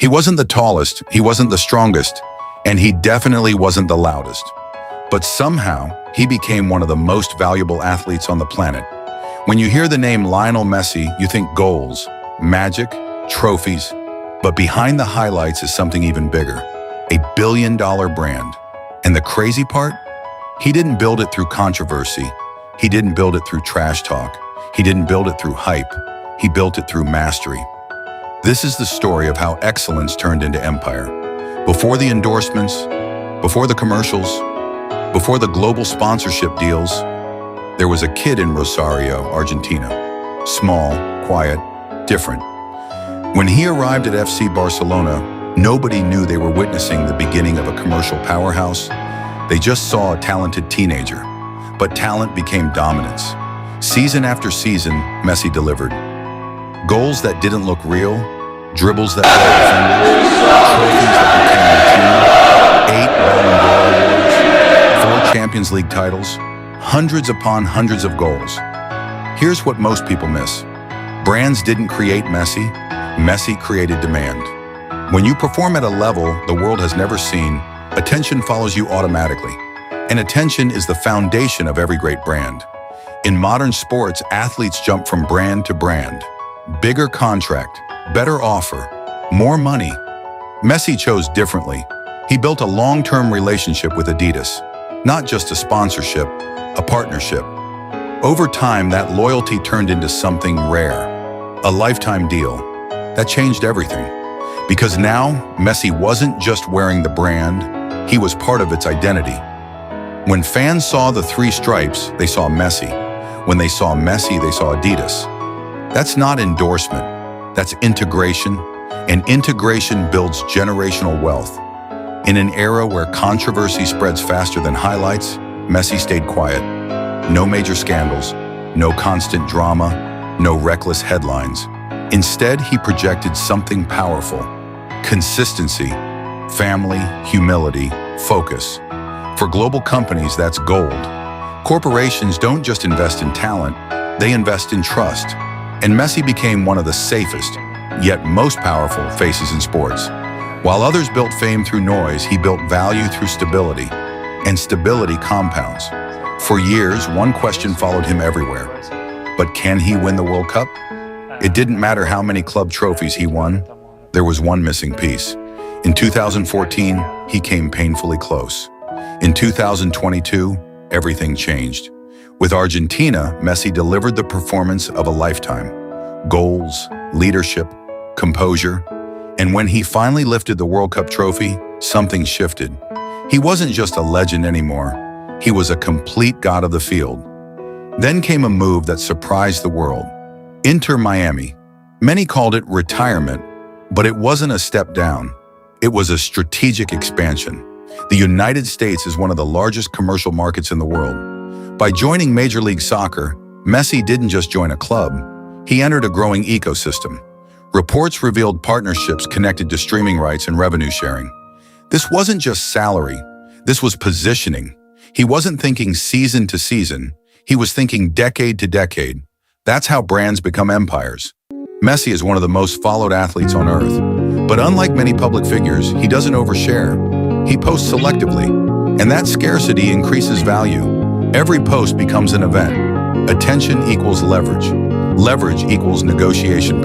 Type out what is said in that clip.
He wasn't the tallest, he wasn't the strongest, and he definitely wasn't the loudest. But somehow, he became one of the most valuable athletes on the planet. When you hear the name Lionel Messi, you think goals, magic, trophies. But behind the highlights is something even bigger, a billion-dollar brand. And the crazy part? He didn't build it through controversy. He didn't build it through trash talk. He didn't build it through hype. He built it through mastery. This is the story of how excellence turned into empire. Before the endorsements, before the commercials, before the global sponsorship deals, there was a kid in Rosario, Argentina. Small, quiet, different. When he arrived at FC Barcelona, nobody knew they were witnessing the beginning of a commercial powerhouse. They just saw a talented teenager. But talent became dominance. Season after season, Messi delivered. Goals that didn't look real, dribbles that broke fingers, trophies that became routine, 8 Ballon d'Or awards, 4 Champions League titles, hundreds upon hundreds of goals. Here's what most people miss. Brands didn't create Messi, Messi created demand. When you perform at a level the world has never seen, attention follows you automatically. And attention is the foundation of every great brand. In modern sports, athletes jump from brand to brand. Bigger contract, better offer, more money. Messi chose differently. He built a long-term relationship with Adidas, not just a sponsorship, a partnership. Over time, that loyalty turned into something rare, a lifetime deal. That changed everything. Because now, Messi wasn't just wearing the brand, he was part of its identity. When fans saw the 3 stripes, they saw Messi. When they saw Messi, they saw Adidas. That's not endorsement, that's integration, and integration builds generational wealth. In an era where controversy spreads faster than highlights, Messi stayed quiet. No major scandals, no constant drama, no reckless headlines. Instead, he projected something powerful: consistency, family, humility, focus. For global companies, that's gold. Corporations don't just invest in talent, they invest in trust. And Messi became one of the safest, yet most powerful faces in sports. While others built fame through noise, he built value through stability. And stability compounds. For years, one question followed him everywhere. But can he win the World Cup? It didn't matter how many club trophies he won, there was one missing piece. In 2014, he came painfully close. In 2022, everything changed. With Argentina, Messi delivered the performance of a lifetime. Goals, leadership, composure. And when he finally lifted the World Cup trophy, something shifted. He wasn't just a legend anymore. He was a complete god of the field. Then came a move that surprised the world. Inter Miami. Many called it retirement, but it wasn't a step down. It was a strategic expansion. The United States is one of the largest commercial markets in the world. By joining Major League Soccer, Messi didn't just join a club, he entered a growing ecosystem. Reports revealed partnerships connected to streaming rights and revenue sharing. This wasn't just salary, this was positioning. He wasn't thinking season to season, he was thinking decade to decade. That's how brands become empires. Messi is one of the most followed athletes on earth. But unlike many public figures, he doesn't overshare. He posts selectively, and that scarcity increases value. Every post becomes an event. Attention equals leverage. Leverage equals negotiation power.